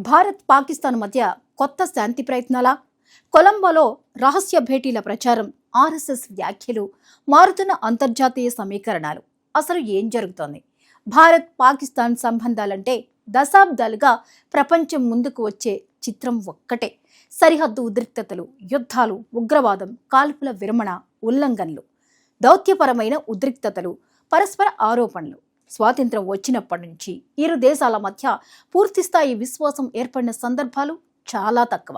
భారత్ పాకిస్తాన్ మధ్య కొత్త శాంతి ప్రయత్నాల, కొలంబోలో రహస్య భేటీల ప్రచారం, ఆర్ఎస్ఎస్ వ్యాఖ్యలు, మారుతున్న అంతర్జాతీయ సమీకరణాలు. అసలు ఏం జరుగుతోంది? భారత్ పాకిస్తాన్ సంబంధాలంటే దశాబ్దాలుగా ప్రపంచం ముందుకు వచ్చే చిత్రం ఒక్కటే. సరిహద్దు ఉద్రిక్తతలు, యుద్ధాలు, ఉగ్రవాదం, కాల్పుల విరమణ ఉల్లంఘనలు, దౌత్యపరమైన ఉద్రిక్తతలు, పరస్పర ఆరోపణలు. స్వాతంత్రం వచ్చినప్పటి నుంచి ఇరు దేశాల మధ్య పూర్తిస్థాయి విశ్వాసం ఏర్పడిన సందర్భాలు చాలా తక్కువ.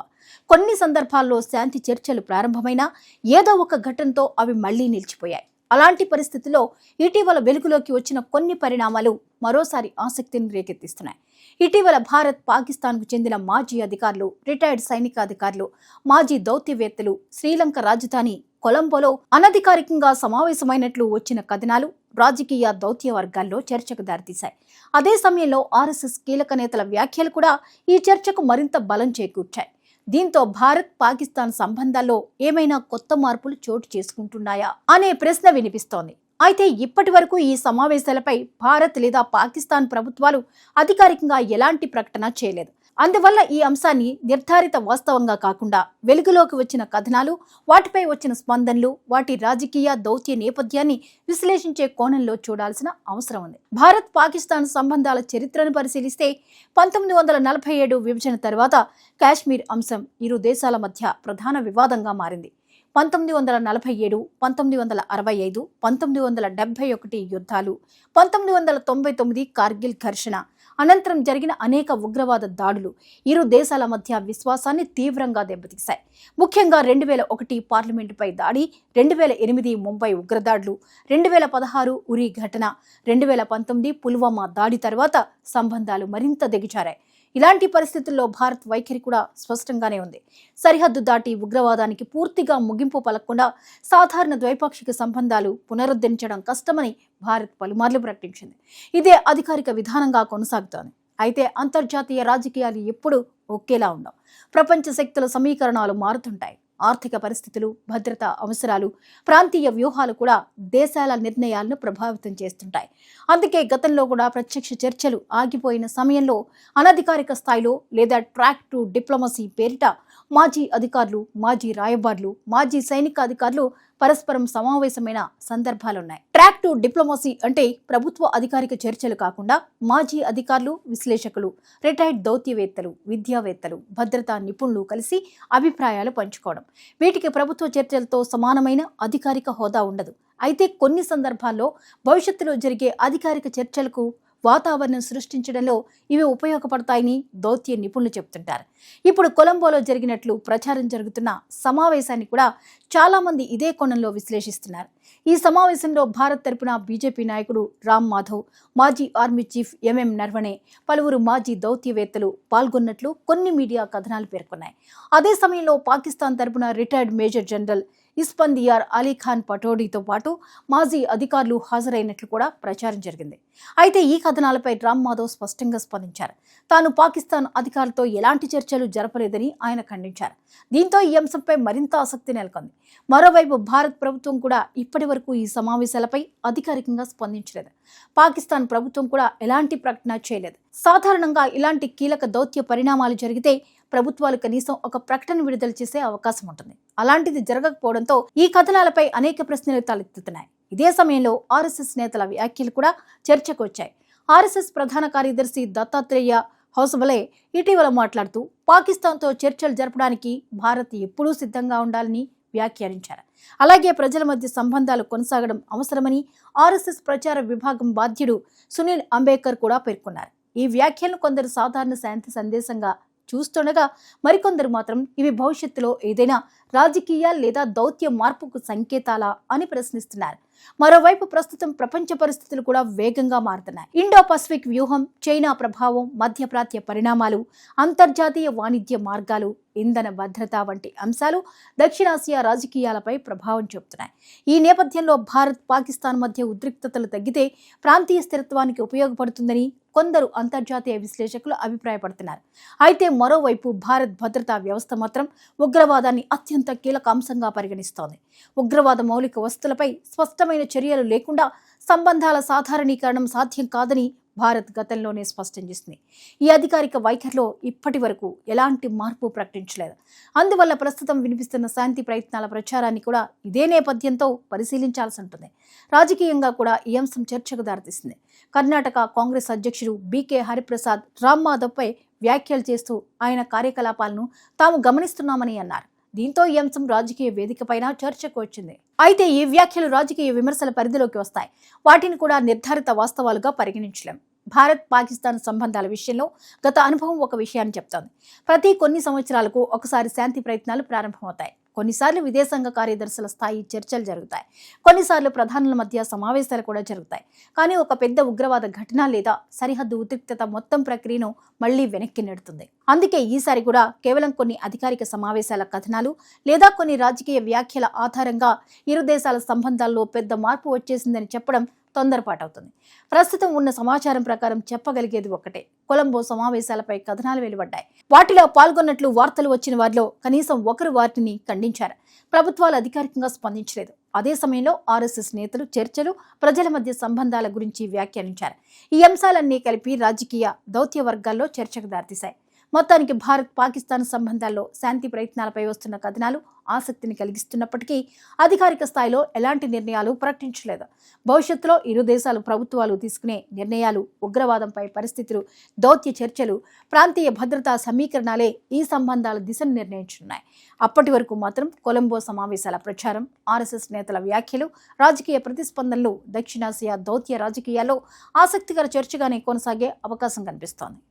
కొన్ని సందర్భాల్లో శాంతి చర్చలు ప్రారంభమైనా ఏదో ఒక ఘటనతో అవి మళ్లీ నిలిచిపోయాయి. అలాంటి పరిస్థితుల్లో ఇటీవల వెలుగులోకి వచ్చిన కొన్ని పరిణామాలు మరోసారి ఆసక్తిని రేకెత్తిస్తున్నాయి. ఇటీవల భారత్ పాకిస్తాన్కు చెందిన మాజీ అధికారులు, రిటైర్డ్ సైనికాధికారులు, మాజీ దౌత్యవేత్తలు శ్రీలంక రాజధాని కొలంబోలో అనధికారికంగా సమావేశమైనట్లు వచ్చిన కథనాలు రాజకీయ దౌత్య వర్గాల్లో చర్చకు దారితీశాయి. అదే సమయంలో ఆర్ఎస్ఎస్ కీలక నేతల వ్యాఖ్యలు కూడా ఈ చర్చకు మరింత బలం చేకూర్చాయి. దీంతో భారత్ పాకిస్తాన్ సంబంధాల్లో ఏమైనా కొత్త మార్పులు చోటు చేసుకుంటున్నాయా అనే ప్రశ్న వినిపిస్తోంది. అయితే ఇప్పటి వరకు ఈ సమావేశాలపై భారత్ లేదా పాకిస్తాన్ ప్రభుత్వాలు అధికారికంగా ఎలాంటి ప్రకటన చేయలేదు. అందువల్ల ఈ అంశాన్ని నిర్ధారిత వాస్తవంగా కాకుండా వెలుగులోకి వచ్చిన కథనాలు, వాటిపై వచ్చిన స్పందనలు, వాటి రాజకీయ దౌత్య నేపథ్యాన్ని విశ్లేషించే కోణంలో చూడాల్సిన అవసరం ఉంది. భారత్ పాకిస్తాన్ సంబంధాల చరిత్రను పరిశీలిస్తే 1947 విభజన తర్వాత కాశ్మీర్ అంశం ఇరు దేశాల మధ్య ప్రధాన వివాదంగా మారింది. 1947, 1965, 1971 యుద్ధాలు, 1999 కార్గిల్ ఘర్షణ అనంతరం జరిగిన అనేక ఉగ్రవాద దాడులు ఇరు దేశాల మధ్య విశ్వాసాన్ని తీవ్రంగా దెబ్బతీశాయి. ముఖ్యంగా 2001 పార్లమెంటుపై దాడి, 2008 ముంబై ఉగ్రదాడులు, 2016 ఉరి ఘటన, 2019 పుల్వామా దాడి తర్వాత సంబంధాలు మరింత దిగజారాయి. ఇలాంటి పరిస్థితుల్లో భారత్ వైఖరి కూడా స్పష్టంగానే ఉంది. సరిహద్దు దాటి ఉగ్రవాదానికి పూర్తిగా ముగింపు పలకకుండా సాధారణ ద్వైపాక్షిక సంబంధాలు పునరుద్ధరించడం కష్టమని భారత్ పలుమార్లు ప్రకటించింది. ఇదే అధికారిక విధానంగా కొనసాగుతోంది. అయితే అంతర్జాతీయ రాజకీయాలు ఎప్పుడూ ఒకేలా ఉండవు. ప్రపంచ శక్తుల సమీకరణాలు మారుతుంటాయి. ఆర్థిక పరిస్థితులు, భద్రతా అవసరాలు, ప్రాంతీయ వ్యూహాలు కూడా దేశాల నిర్ణయాలను ప్రభావితం చేస్తుంటాయి. అందుకే గతంలో కూడా ప్రత్యక్ష చర్చలు ఆగిపోయిన సమయంలో అనధికారిక స్థాయిలో లేదా ట్రాక్ టు డిప్లొమసీ పేరిట మాజీ అధికారులు, మాజీ రాయబారులు, మాజీ సైనికాధికారులు పరస్పరం సమావేశమైన సందర్భాలున్నాయి. ట్రాక్ టు డిప్లొమసీ అంటే ప్రభుత్వ అధికారిక చర్చలు కాకుండా మాజీ అధికారులు, విశ్లేషకులు, రిటైర్డ్ దౌత్యవేత్తలు, విద్యావేత్తలు, భద్రతా నిపుణులు కలిసి అభిప్రాయాలు పంచుకోవడం. వీటికి ప్రభుత్వ చర్చలతో సమానమైన అధికారిక హోదా ఉండదు. అయితే కొన్ని సందర్భాల్లో భవిష్యత్తులో జరిగే అధికారిక చర్చలకు వాతావరణం సృష్టించడంలో ఇవి ఉపయోగపడతాయని దౌత్య నిపుణులు చెబుతుంటారు. ఇప్పుడు కొలంబోలో జరిగినట్లు ప్రచారం జరుగుతున్న సమావేశాన్ని కూడా చాలా మంది ఇదే కోణంలో విశ్లేషిస్తున్నారు. ఈ సమావేశంలో భారత్ తరపున బీజేపీ నాయకుడు రామ్ మాధవ్, మాజీ ఆర్మీ చీఫ్ ఎంఎం నర్వణే, పలువురు మాజీ దౌత్యవేత్తలు పాల్గొన్నట్లు కొన్ని మీడియా కథనాలు పేర్కొన్నాయి. అదే సమయంలో పాకిస్తాన్ తరపున రిటైర్డ్ మేజర్ జనరల్ ఇస్ఫందియార్ అలీఖాన్ పటోడీతో పాటు మాజీ అధికారులు హాజరైనట్లు కూడా ప్రచారం జరిగింది. అయితే ఈ కథనాలపై రామ్ మాధవ్ స్పష్టంగా స్పందించారు. తాను పాకిస్తాన్ అధికారులతో ఎలాంటి చర్చలు జరపలేదని ఆయన ఖండించారు. దీంతో ఈ అంశంపై మరింత ఆసక్తి నెలకొంది. మరోవైపు భారత్ ప్రభుత్వం కూడా ఇప్పటి వరకు ఈ సమావేశాలపై అధికారికంగా స్పందించలేదు. పాకిస్తాన్ ప్రభుత్వం కూడా ఎలాంటి ప్రకటన చేయలేదు. సాధారణంగా ఇలాంటి కీలక దౌత్య పరిణామాలు జరిగితే ప్రభుత్వాలు కనీసం ఒక ప్రకటన విడుదల చేసే అవకాశం ఉంటుంది. అలాంటిది జరగకపోవడంతో ఈ కథనాలపై అనేక ప్రశ్నలు తలెత్తుతున్నాయి. ఇదే సమయంలో ఆర్ఎస్ఎస్ నేతల వ్యాఖ్యలు కూడా చర్చకు వచ్చాయి. ఆర్ఎస్ఎస్ ప్రధాన కార్యదర్శి దత్తాత్రేయ హౌసబలే ఇటీవల మాట్లాడుతూ పాకిస్తాన్తో చర్చలు జరపడానికి భారత్ ఎప్పుడూ సిద్ధంగా ఉండాలని వ్యాఖ్యానించారు. అలాగే ప్రజల మధ్య సంబంధాలు కొనసాగడం అవసరమని ఆర్ఎస్ఎస్ ప్రచార విభాగం బాధ్యుడు సునీల్ అంబేద్కర్ కూడా పేర్కొన్నారు. ఈ వ్యాఖ్యలను కొందరు సాధారణ శాంతి సందేశంగా చూస్తుండగా మరికొందరు మాత్రం ఇవి భవిష్యత్తులో ఏదైనా రాజకీయ లేదా దౌత్య మార్పుకు సంకేతాలా అని ప్రశ్నిస్తున్నారు. మరోవైపు ప్రస్తుతం ప్రపంచ పరిస్థితులు కూడా వేగంగా మారుతున్నాయి. ఇండో పసిఫిక్ వ్యూహం, చైనా ప్రభావం, మధ్యప్రాచ్య పరిణామాలు, అంతర్జాతీయ వాణిజ్య మార్గాలు, ఇంధన భద్రత వంటి అంశాలు దక్షిణాసియా రాజకీయాలపై ప్రభావం చూపుతున్నాయి. ఈ నేపథ్యంలో భారత్ పాకిస్తాన్ మధ్య ఉద్రిక్తతలు తగ్గితే ప్రాంతీయ స్థిరత్వానికి ఉపయోగపడుతుందని కొందరు అంతర్జాతీయ విశ్లేషకులు అభిప్రాయపడుతున్నారు. అయితే మరోవైపు భారత్ భద్రతా వ్యవస్థ మాత్రం ఉగ్రవాదాన్ని అత్యంత కీలక అంశంగా పరిగణిస్తోంది. ఉగ్రవాద మౌలిక వస్తువులపై స్పష్టమైన చర్యలు లేకుండా సంబంధాల సాధారణీకరణం సాధ్యం కాదని భారత్ గతంలోనే స్పష్టం చేసింది. ఈ అధికారిక వైఖరిలో ఇప్పటి వరకు ఎలాంటి మార్పు ప్రకటించలేదు. అందువల్ల ప్రస్తుతం వినిపిస్తున్న శాంతి ప్రయత్నాల ప్రచారాన్ని కూడా ఇదే నేపథ్యంతో పరిశీలించాల్సి ఉంటుంది. రాజకీయంగా కూడా ఈ అంశం చర్చకు దారితీసింది. కర్ణాటక కాంగ్రెస్ అధ్యక్షుడు బీకే హరిప్రసాద్ రామ్ మాధవ్పై వ్యాఖ్యలు చేస్తూ ఆయన కార్యకలాపాలను తాము గమనిస్తున్నామని అన్నారు. దీంతో ఈ అంశం రాజకీయ వేదికపైన చర్చకు వచ్చింది. అయితే ఈ వ్యాఖ్యలు రాజకీయ విమర్శల పరిధిలోకి వస్తాయి. వాటిని కూడా నిర్ధారిత వాస్తవాలుగా పరిగణించలేం. భారత్ పాకిస్తాన్ సంబంధాల విషయంలో గత అనుభవం ఒక విషయాన్ని చెప్తోంది. ప్రతి కొన్ని సంవత్సరాలకు ఒకసారి శాంతి ప్రయత్నాలు ప్రారంభమవుతాయి. కొన్నిసార్లు విదేశాంగ కార్యదర్శుల స్థాయి చర్చలు జరుగుతాయి. కొన్నిసార్లు ప్రధానుల మధ్య సమావేశాలు కూడా జరుగుతాయి. కానీ ఒక పెద్ద ఉగ్రవాద ఘటన లేదా సరిహద్దు ఉద్రిక్తత మొత్తం ప్రక్రియను మళ్లీ వెనక్కి నెడుతుంది. అందుకే ఈసారి కూడా కేవలం కొన్ని అధికారిక సమావేశాల కథనాలు లేదా కొన్ని రాజకీయ వ్యాఖ్యల ఆధారంగా ఇరు దేశాల సంబంధాల్లో పెద్ద మార్పు వచ్చేసిందని చెప్పడం తొందరపాటవుతుంది. ప్రస్తుతం ఉన్న సమాచారం ప్రకారం చెప్పగలిగేది ఒక్కటే: కొలంబో సమావేశాలపై కథనాలు వెలువడ్డాయి. వాటిలో పాల్గొన్నట్లు వార్తలు వచ్చిన వారిలో కనీసం ఒకరు వాటిని ఖండించారు. ప్రభుత్వాలు అధికారికంగా స్పందించలేదు. అదే సమయంలో ఆర్ఎస్ఎస్ నేతలు చర్చలు, ప్రజల మధ్య సంబంధాల గురించి వ్యాఖ్యానించారు. ఈ అంశాలన్నీ కలిపి రాజకీయ దౌత్య వర్గాల్లో చర్చకు దారితీశాయి. మొత్తానికి భారత్ పాకిస్తాన్ సంబంధాల్లో శాంతి ప్రయత్నాలపై వస్తున్న కథనాలు ఆసక్తిని కలిగిస్తున్నప్పటికీ అధికారిక స్థాయిలో ఎలాంటి నిర్ణయాలు ప్రకటించలేదు. భవిష్యత్తులో ఇరు దేశాలు ప్రభుత్వాలు తీసుకునే నిర్ణయాలు, ఉగ్రవాదంపై పరిస్థితులు, దౌత్య చర్చలు, ప్రాంతీయ భద్రతా సమీకరణాలే ఈ సంబంధాల దిశను నిర్ణయించనున్నాయి. అప్పటి వరకు మాత్రం కొలంబో సమావేశాల ప్రచారం, ఆర్ఎస్ఎస్ నేతల వ్యాఖ్యలు, రాజకీయ ప్రతిస్పందనలు దక్షిణాసియా దౌత్య రాజకీయాల్లో ఆసక్తికర చర్చగానే కొనసాగే అవకాశం కనిపిస్తోంది.